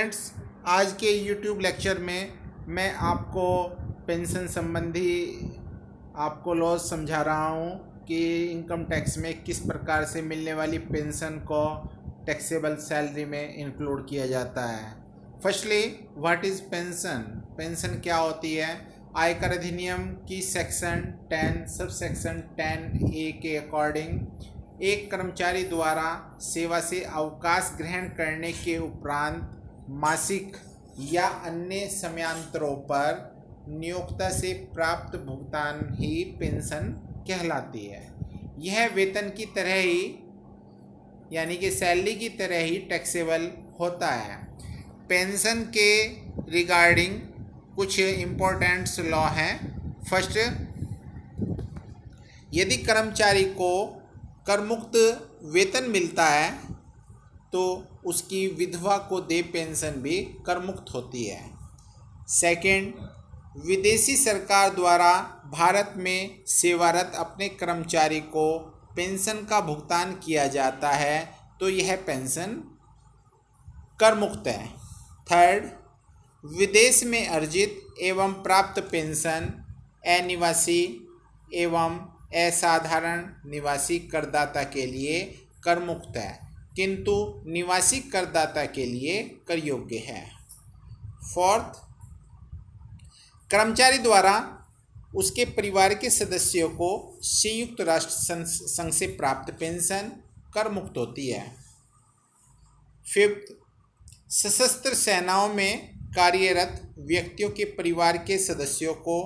Friends, आज के YouTube lecture में मैं आपको पेंशन संबंधी आपको लॉज समझा रहा हूँ कि इनकम टैक्स में किस प्रकार से मिलने वाली पेंशन को टैक्सेबल सैलरी में इंक्लूड किया जाता है। Firstly, what is pension? Pension क्या होती है? आयकर अधिनियम की सेक्शन 10 सब सेक्शन 10A के अकॉर्डिंग एक कर्मचारी द्वारा सेवा से अवकाश ग्रहण करने के उपरांत मासिक या अन्य समयांतरों पर नियोक्ता से प्राप्त भुगतान ही पेंशन कहलाती है। यह वेतन की तरह ही यानी कि सैलरी की तरह ही टैक्सेबल होता है। पेंशन के रिगार्डिंग कुछ इम्पोर्टेंट लॉ हैं। फर्स्ट, यदि कर्मचारी को करमुक्त वेतन मिलता है तो उसकी विधवा को दे पेंशन भी करमुक्त होती है। सेकंड, विदेशी सरकार द्वारा भारत में सेवारत अपने कर्मचारी को पेंशन का भुगतान किया जाता है तो यह पेंशन करमुक्त है। थर्ड, विदेश में अर्जित एवं प्राप्त पेंशन अनिवासी एवं असाधारण निवासी करदाता के लिए करमुक्त है, किंतु निवासी करदाता के लिए कर योग्य है। फोर्थ, कर्मचारी द्वारा उसके परिवार के सदस्यों को संयुक्त राष्ट्र संघ से प्राप्त पेंशन कर मुक्त होती है। फिफ्थ, सशस्त्र सेनाओं में कार्यरत व्यक्तियों के परिवार के सदस्यों को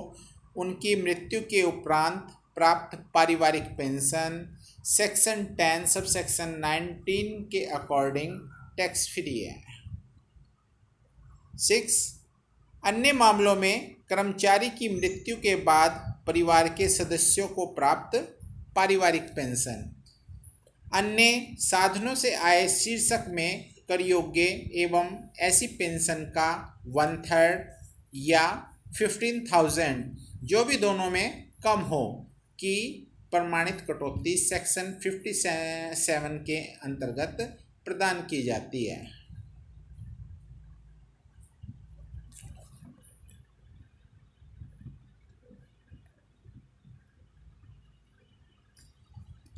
उनकी मृत्यु के उपरांत प्राप्त पारिवारिक पेंशन सेक्शन 10 सब सेक्शन 19 के अकॉर्डिंग टैक्स फ्री है। 6, अन्य मामलों में कर्मचारी की मृत्यु के बाद परिवार के सदस्यों को प्राप्त पारिवारिक पेंशन अन्य साधनों से आय शीर्षक में कर योग्य एवं ऐसी पेंशन का 1/3 या 15,000 जो भी दोनों में कम हो की प्रमाणित कटौती सेक्शन 57 के अंतर्गत प्रदान की जाती है।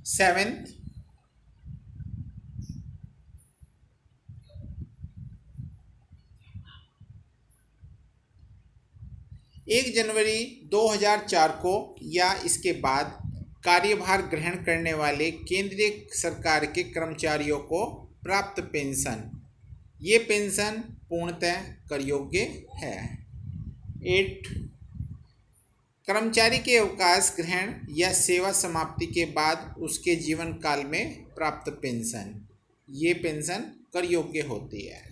सेवेंथ, 1 जनवरी 2004 को या इसके बाद कार्यभार ग्रहण करने वाले केंद्रीय सरकार के कर्मचारियों को प्राप्त पेंशन, ये पेंशन पूर्णतः कर योग्य है। 8, कर्मचारी के अवकाश ग्रहण या सेवा समाप्ति के बाद उसके जीवन काल में प्राप्त पेंशन, ये पेंशन कर योग्य होती है।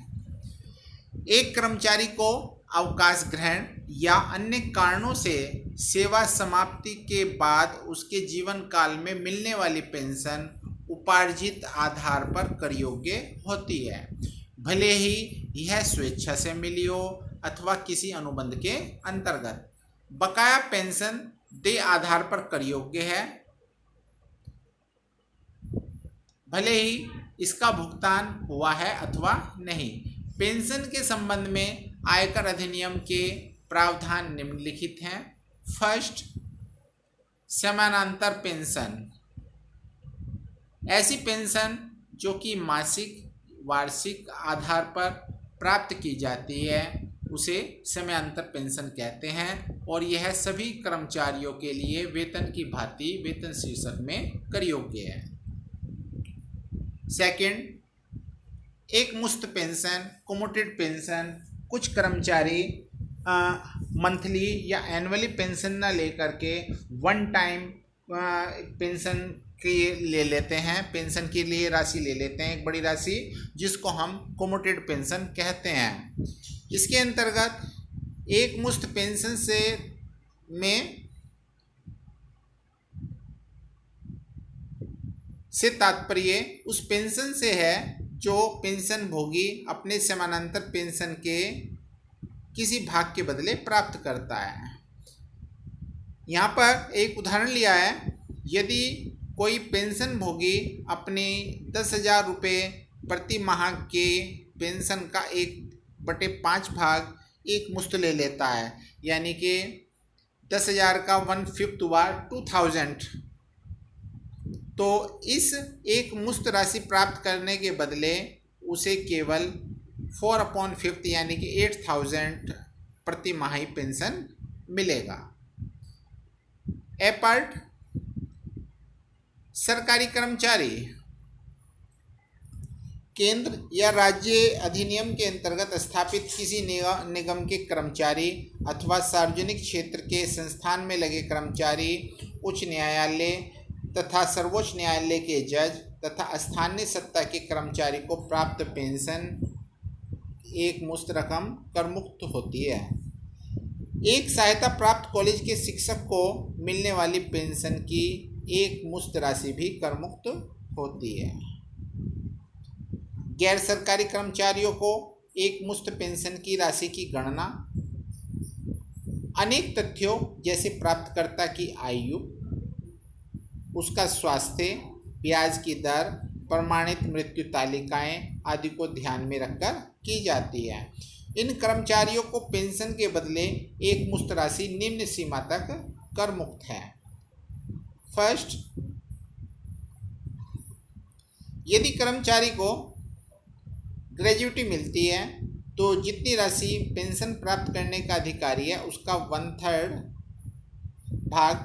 एक कर्मचारी को अवकाश ग्रहण या अन्य कारणों से सेवा समाप्ति के बाद उसके जीवन काल में मिलने वाली पेंशन उपार्जित आधार पर कर योग्य होती है, भले ही यह स्वेच्छा से मिली हो अथवा किसी अनुबंध के अंतर्गत। बकाया पेंशन देय आधार पर कर योग्य है, भले ही इसका भुगतान हुआ है अथवा नहीं। पेंशन के संबंध में आयकर अधिनियम के प्रावधान निम्नलिखित हैं। फर्स्ट, समानांतर पेंशन, ऐसी पेंशन जो कि मासिक वार्षिक आधार पर प्राप्त की जाती है उसे समयांतर पेंशन कहते हैं और यह सभी कर्मचारियों के लिए वेतन की भांति वेतन शीर्षक में कर योग्य है। सेकंड, एक मुश्त पेंशन कम्यूटेड पेंशन, कुछ कर्मचारी मंथली या एनुअली पेंशन ना लेकर के वन टाइम पेंशन के ले लेते हैं, पेंशन के लिए राशि ले लेते हैं, एक बड़ी राशि जिसको हम कम्यूटेड पेंशन कहते हैं। इसके अंतर्गत एक मुश्त पेंशन से तात्पर्य उस पेंशन से है जो पेंशन भोगी अपने समानांतर पेंशन के किसी भाग के बदले प्राप्त करता है। यहाँ पर एक उदाहरण लिया है। यदि कोई पेंशन भोगी अपने 10,000 रुपये प्रति माह के पेंशन का एक 1/5 भाग एक मुश्त ले लेता है, यानी कि 10,000 का 1/5 हुआ 2000। तो इस एक मुश्त राशि प्राप्त करने के बदले उसे केवल 4/5 यानी कि 8,000 प्रति माही पेंशन मिलेगा। ए पार्ट, सरकारी कर्मचारी केंद्र या राज्य अधिनियम के अंतर्गत स्थापित किसी निगम के कर्मचारी अथवा सार्वजनिक क्षेत्र के संस्थान में लगे कर्मचारी, उच्च न्यायालय तथा सर्वोच्च न्यायालय के जज तथा स्थानीय सत्ता के कर्मचारी को प्राप्त पेंशन एक मुश्त रकम कर मुक्त होती है। एक सहायता प्राप्त कॉलेज के शिक्षक को मिलने वाली पेंशन की एक मुश्त राशि भी कर मुक्त होती है। गैर सरकारी कर्मचारियों को एक मुश्त पेंशन की राशि की गणना अनेक तथ्यों जैसे प्राप्तकर्ता की आयु, उसका स्वास्थ्य, ब्याज की दर, प्रमाणित मृत्यु तालिकाएं आदि को ध्यान में रखकर की जाती है। इन कर्मचारियों को पेंशन के बदले एक मुश्त राशि निम्न सीमा तक कर मुक्त है। फर्स्ट, यदि कर्मचारी को ग्रेजुइटी मिलती है तो जितनी राशि पेंशन प्राप्त करने का अधिकारी है उसका 1/3 भाग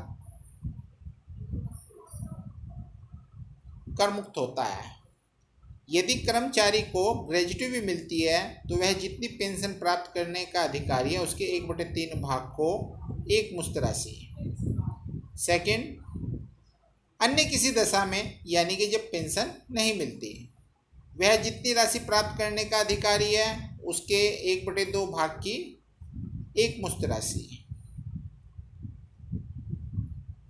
कर मुक्त होता है। यदि कर्मचारी को ग्रेजुइटी भी मिलती है तो वह जितनी पेंशन प्राप्त करने का अधिकारी है उसके 1/3 भाग को एक मुश्त राशि। सेकंड, अन्य किसी दशा में यानी कि जब पेंशन नहीं मिलती, वह जितनी राशि प्राप्त करने का अधिकारी है उसके 1/2 भाग की एक मुश्त राशि।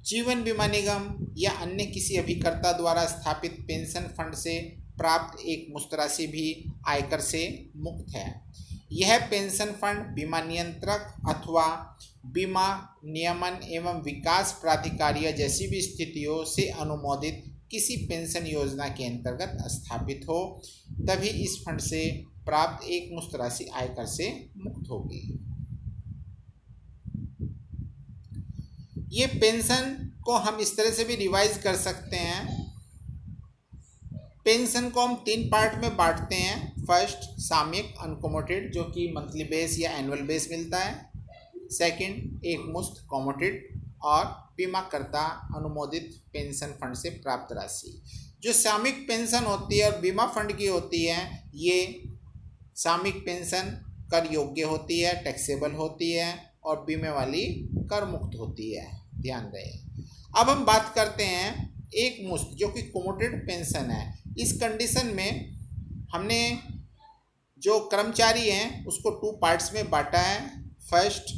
जीवन बीमा निगम या अन्य किसी अभिकर्ता द्वारा स्थापित पेंशन फंड से प्राप्त एक मुश्त राशि भी आयकर से मुक्त है। यह पेंशन फंड बीमा नियंत्रक अथवा बीमा नियमन एवं विकास प्राधिकारियों जैसी भी स्थितियों से अनुमोदित किसी पेंशन योजना के अंतर्गत स्थापित हो, तभी इस फंड से प्राप्त एक मुश्त राशि आयकर से मुक्त होगी। ये पेंशन को हम इस तरह से भी रिवाइज कर सकते हैं। पेंशन को हम 3 पार्ट में बांटते हैं। फर्स्ट, सामयिक अनकोमोटेड जो कि मंथली बेस या एनुअल बेस मिलता है। सेकंड, एक मुश्त कॉमोटेड और बीमाकर्ता अनुमोदित पेंशन फंड से प्राप्त राशि। जो सामयिक पेंशन होती है और बीमा फंड की होती है, ये सामयिक पेंशन कर योग्य होती है, टैक्सेबल होती है और बीमे वाली कर मुक्त होती है, ध्यान रहे। अब हम बात करते हैं एक मुश्त जो कि कॉमोटेड पेंशन है। इस कंडीशन में हमने जो कर्मचारी हैं उसको 2 पार्ट्स में बांटा है। फर्स्ट,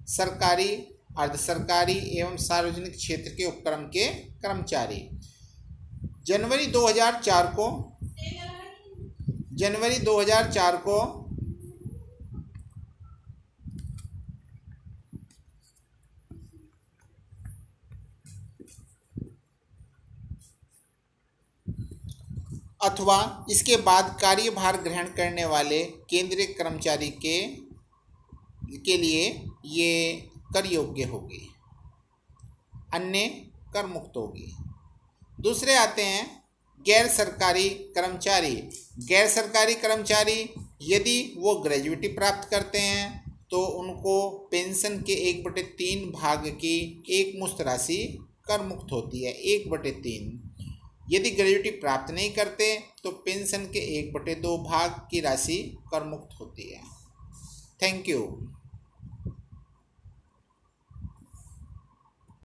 सरकारी, अर्ध सरकारी एवं सार्वजनिक क्षेत्र के उपक्रम के कर्मचारी। जनवरी 2004 को अथवा इसके बाद कार्यभार ग्रहण करने वाले केंद्रीय कर्मचारी के लिए ये कर योग्य होगी, अन्य कर मुक्त होगी। दूसरे आते हैं गैर सरकारी कर्मचारी। गैर सरकारी कर्मचारी यदि वो ग्रेजुइटी प्राप्त करते हैं तो उनको पेंशन के 1/3 भाग की एक मुश्त राशि कर मुक्त होती है, 1/3। यदि ग्रेजुइटी प्राप्त नहीं करते तो पेंशन के 1/2 भाग की राशि कर मुक्त होती है। Thank you.